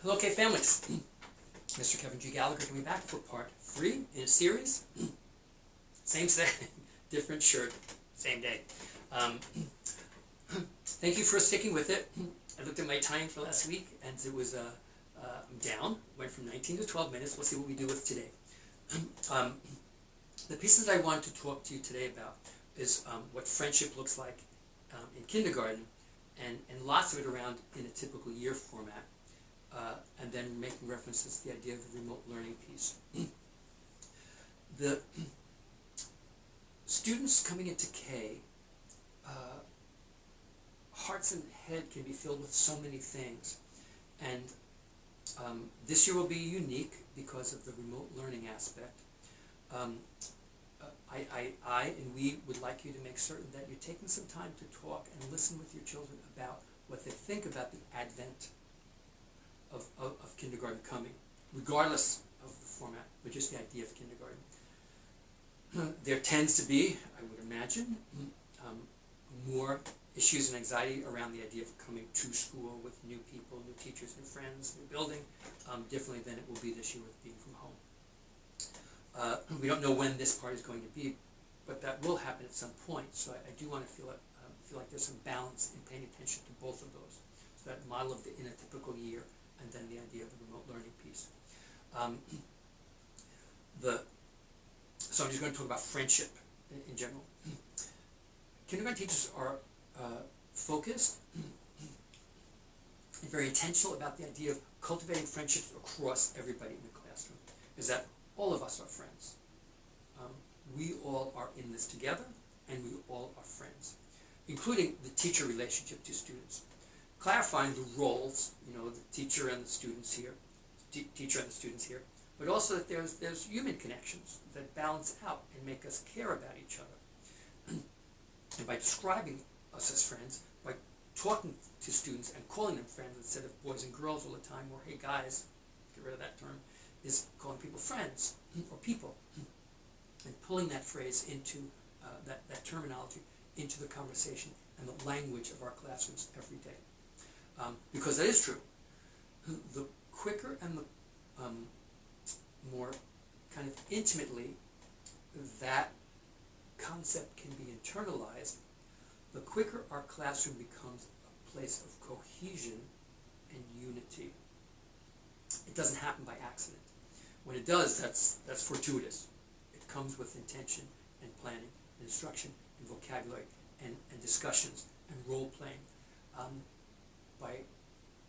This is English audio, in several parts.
Hello, K families. Mr. Kevin G. Gallagher coming back for part 3 in a series. Same thing, different shirt, same day. Thank you for sticking with it. I looked at my time for last week and it was down, went from 19 to 12 minutes. We'll see what we do with today. The pieces that I want to talk to you today about is what friendship looks like in kindergarten, and lots of it around in a typical year format. And then making references to the idea of the remote learning piece. The students coming into K, hearts and head can be filled with so many things. And this year will be unique because of the remote learning aspect. I and we would like you to make certain that you're taking some time to talk and listen with your children about what they think about the advent of kindergarten coming, regardless of the format, but just the idea of kindergarten. There tends to be, I would imagine, more issues and anxiety around the idea of coming to school with new people, new teachers, new friends, new building, differently than it will be this year with being from home. We don't know when this part is going to be, but that will happen at some point, so I do want to feel like there's some balance in paying attention to both of those. So that model of in a typical year, and then the idea of the remote learning piece. So I'm just going to talk about friendship in general. Kindergarten teachers are focused and very intentional about the idea of cultivating friendships across everybody in the classroom. Is that all of us are friends. We all are in this together, and we all are friends, including the teacher relationship to students. Clarifying the roles, the teacher and the students here, but also that there's human connections that balance out and make us care about each other. And by describing us as friends, by talking to students and calling them friends instead of boys and girls all the time, or hey guys, get rid of that term, is calling people friends or people, and pulling that phrase into that terminology into the conversation and the language of our classrooms every day. Because that is true. The quicker and the more kind of intimately that concept can be internalized, the quicker our classroom becomes a place of cohesion and unity. It doesn't happen by accident. When it does, that's fortuitous. It comes with intention and planning and instruction and vocabulary and discussions and role-playing. By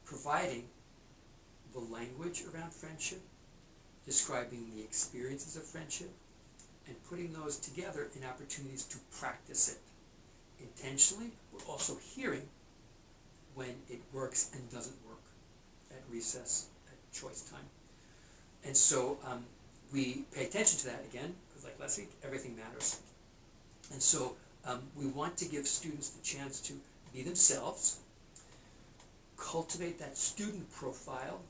providing the language around friendship, describing the experiences of friendship, and putting those together in opportunities to practice it intentionally. We're also hearing when it works and doesn't work at recess, at choice time. And so we pay attention to that again, because like last week, everything matters. And so we want to give students the chance to be themselves, cultivate that student profile,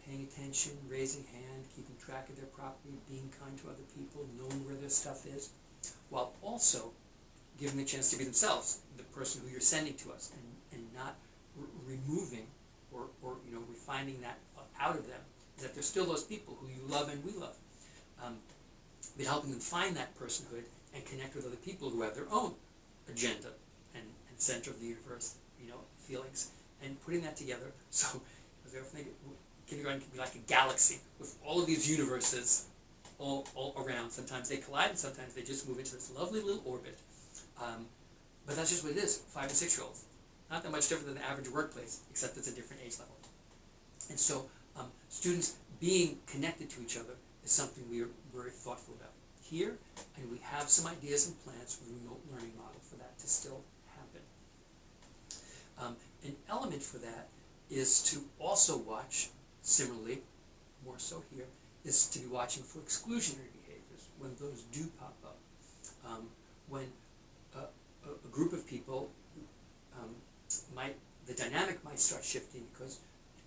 paying attention, raising hand, keeping track of their property, being kind to other people, knowing where their stuff is, while also giving them a chance to be themselves, the person who you're sending to us, and not removing or refining that out of them, that they're still those people who you love and we love. But helping them find that personhood and connect with other people who have their own agenda and center of the universe, feelings. And putting that together, so as I think kindergarten can be like a galaxy with all of these universes all around. Sometimes they collide, and sometimes they just move into this lovely little orbit. But that's just what it is, 5 and 6 year olds. Not that much different than the average workplace, except it's a different age level. And so students being connected to each other is something we are very thoughtful about here, and we have some ideas and plans for the remote learning model for that to still happen. An element for that is to also watch, similarly, more so here, is to be watching for exclusionary behaviors when those do pop up. When a group of people the dynamic might start shifting because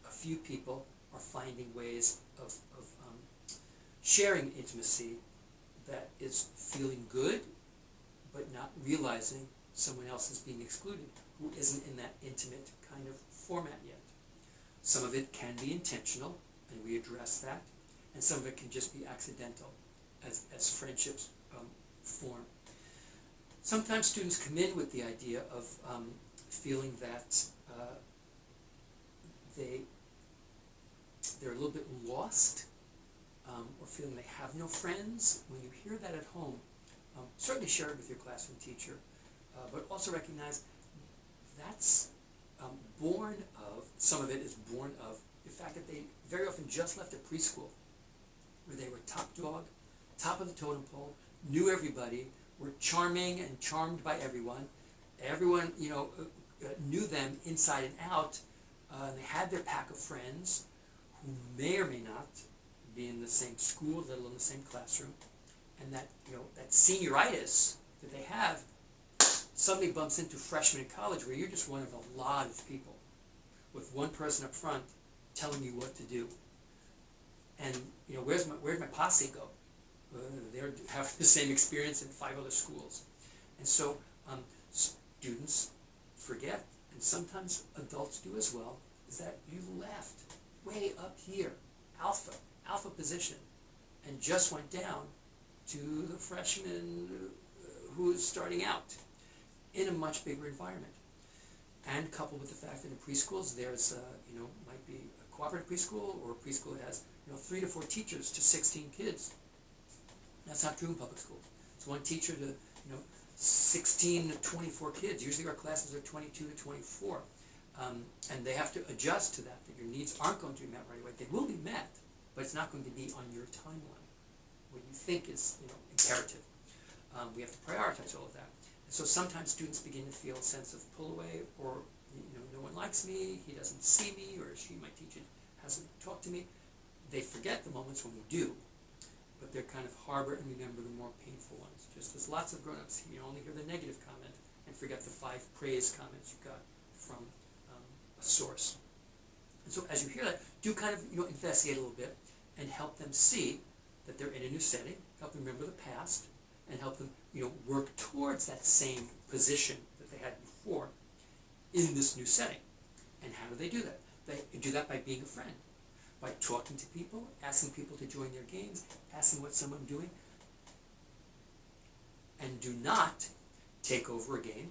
a few people are finding ways of sharing intimacy that is feeling good, but not realizing someone else is being excluded, who isn't in that intimate kind of format yet. Some of it can be intentional, and we address that, and some of it can just be accidental as friendships form. Sometimes students come in with the idea of feeling that they're a little bit lost, or feeling they have no friends. When you hear that at home, certainly share it with your classroom teacher, but also recognize that's born of, some of it is born of the fact that they very often just left a preschool where they were top dog, top of the totem pole, knew everybody, were charming and charmed by everyone. Everyone, knew them inside and out. They had their pack of friends who may or may not be in the same school, let alone the same classroom. And that, that senioritis that they have suddenly bumps into freshman in college, where you're just one of a lot of people with one person up front telling you what to do. And where's my posse go? They're having the same experience in 5 other schools. And so students forget, and sometimes adults do as well, is that you left way up here, alpha position, and just went down to the freshman who's starting out in a much bigger environment. And coupled with the fact that in preschools there's might be a cooperative preschool, or a preschool that has 3 to 4 teachers to 16 kids. That's not true in public school. It's one teacher to 16 to 24 kids. Usually our classes are 22 to 24, and they have to adjust to that your needs aren't going to be met right away. They will be met, but it's not going to be on your timeline, what you think is imperative. We have to prioritize all of that. And so sometimes students begin to feel a sense of pull away, or no one likes me, he doesn't see me, or she, my teacher, hasn't talked to me. They forget the moments when we do, but they're kind of harbor and remember the more painful ones. Just as lots of grown-ups only hear the negative comment and forget the 5 praise comments you got from a source. And so as you hear that, do kind of investigate a little bit and help them see that they're in a new setting, help them remember the past, and help them work towards that same position that they had before in this new setting. And how do they do that? They do that by being a friend, by talking to people, asking people to join their games, asking what someone's doing. And do not take over a game,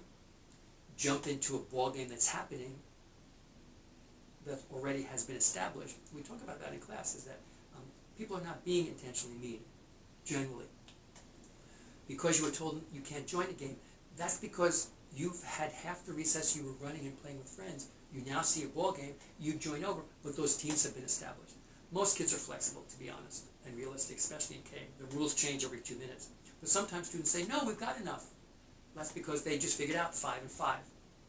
jump into a ball game that's happening that already has been established. We talk about that in class, is that people are not being intentionally mean, generally. Because you were told you can't join a game, that's because you've had half the recess you were running and playing with friends. You now see a ball game, you join over, but those teams have been established. Most kids are flexible, to be honest, and realistic, especially in K. The rules change every 2 minutes. But sometimes students say, no, we've got enough. That's because they just figured out 5 and 5.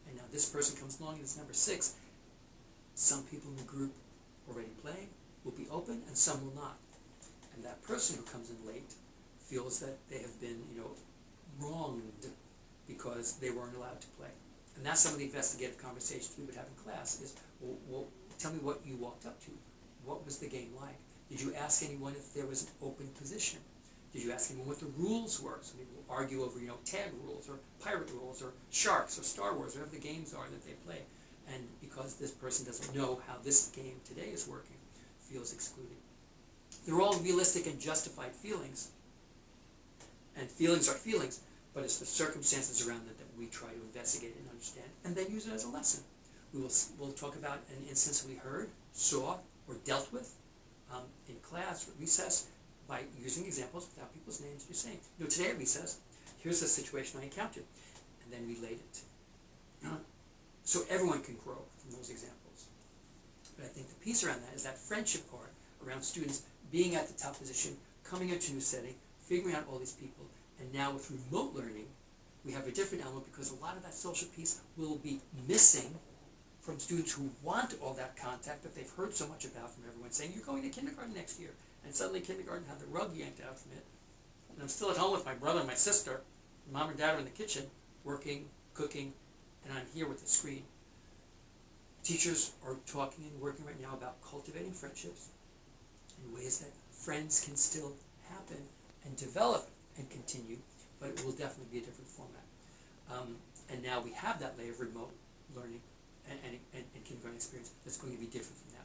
And now this person comes along and it's number 6. Some people in the group already playing will be open, and some will not. And that person who comes in late feels that they have been, wronged because they weren't allowed to play. And that's some of the investigative conversations we would have in class is, well, tell me what you walked up to. What was the game like? Did you ask anyone if there was an open position? Did you ask anyone what the rules were? Some people will argue over, tag rules or pirate rules or sharks or Star Wars, whatever the games are that they play. And because this person doesn't know how this game today is working, feels excluded. They're all realistic and justified feelings. And feelings are feelings, but it's the circumstances around them that we try to investigate and understand, and then use it as a lesson. We'll talk about an instance we heard, saw, or dealt with in class or recess by using examples without people's names, just saying, today at recess, here's the situation I encountered, and then relate it. So everyone can grow from those examples. But I think the piece around that is that friendship part around students being at the top position, coming into a new setting, figuring out all these people, and now with remote learning, we have a different element because a lot of that social piece will be missing from students who want all that contact that they've heard so much about from everyone saying, you're going to kindergarten next year. And suddenly kindergarten had the rug yanked out from it. And I'm still at home with my brother and my sister. Mom and dad are in the kitchen, working, cooking, and I'm here with the screen. Teachers are talking and working right now about cultivating friendships in ways that friends can still happen and develop and continue, but it will definitely be a different format. And now we have that layer of remote learning and kindergarten experience that's going to be different from that.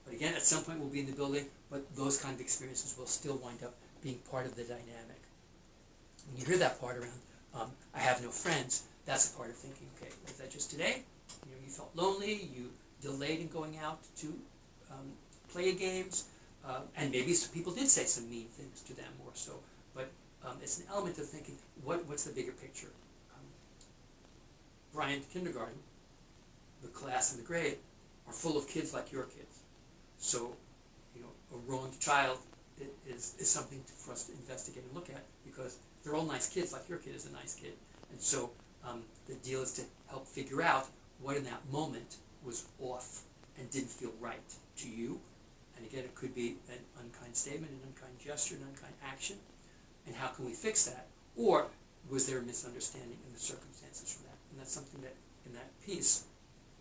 But again, at some point we'll be in the building, but those kind of experiences will still wind up being part of the dynamic. When you hear that part around, I have no friends, that's a part of thinking, okay, was that just today? You felt lonely, you delayed in going out to play games, and maybe some people did say some mean things to them or so, but it's an element of thinking, what's the bigger picture? Brian, kindergarten, the class and the grade are full of kids like your kids. So, a wronged child is something for us to investigate and look at, because they're all nice kids, like your kid is a nice kid. And so the deal is to help figure out what in that moment was off and didn't feel right to you. And again, it could be an unkind statement, an unkind gesture, an unkind action. And how can we fix that? Or was there a misunderstanding in the circumstances for that? And that's something that in that piece,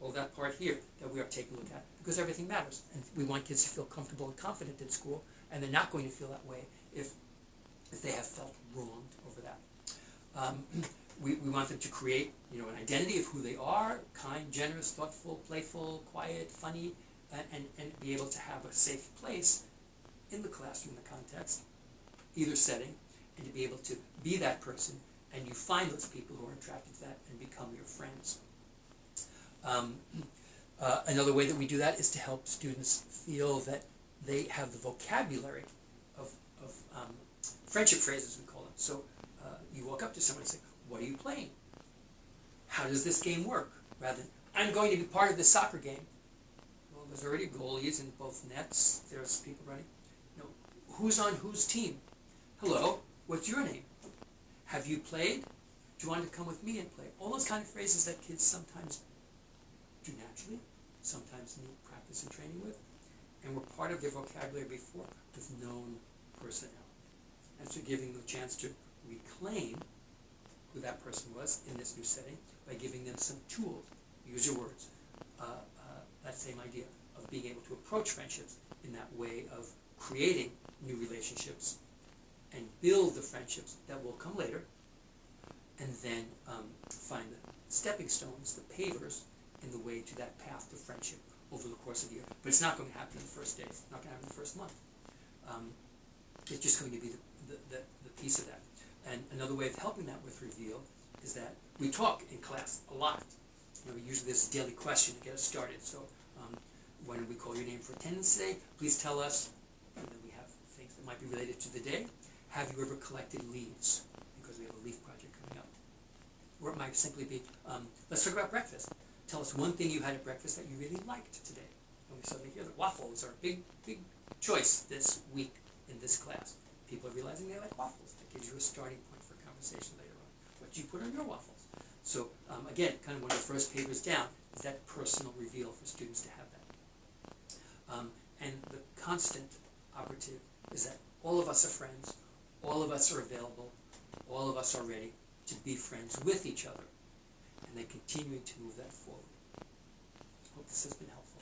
or that part here, that we are taking a look at, because everything matters. And we want kids to feel comfortable and confident in school, and they're not going to feel that way if they have felt wronged over that. We want them to create, an identity of who they are, kind, generous, thoughtful, playful, quiet, funny, and be able to have a safe place in the classroom, the context, either setting, and to be able to be that person, and you find those people who are attracted to that and become your friends. Another way that we do that is to help students feel that they have the vocabulary of friendship phrases, we call them. So you walk up to someone and say, what are you playing? How does this game work? Rather than, I'm going to be part of this soccer game. Well, there's already goalies in both nets. There's people running. Who's on whose team? Hello, what's your name? Have you played? Do you want to come with me and play? All those kind of phrases that kids sometimes do naturally, sometimes need practice and training with, and were part of their vocabulary before with known personnel. And so giving them a chance to reclaim who that person was in this new setting by giving them some tools. Use your words. That same idea of being able to approach friendships in that way of creating new relationships and build the friendships that will come later, and then find the stepping stones, the pavers, in the way to that path to friendship over the course of the year. But it's not going to happen in the first day. It's not going to happen in the first month. It's just going to be the piece of that. And another way of helping that with reveal is that we talk in class a lot. Usually there's a daily question to get us started. So when we call your name for attendance today, please tell us, and then we have things that might be related to the day. Have you ever collected leaves? Because we have a leaf project coming up. Or it might simply be, let's talk about breakfast. Tell us one thing you had at breakfast that you really liked today. And we suddenly hear that waffles are a big choice this week in this class. People are realizing they like waffles. That gives you a starting point for conversation later on. What do you put on your waffles? So again, kind of one of the first papers down is that personal reveal for students to have that. And the constant operative is that all of us are friends, all of us are available, all of us are ready to be friends with each other, and then continuing to move that forward. Hope this has been helpful.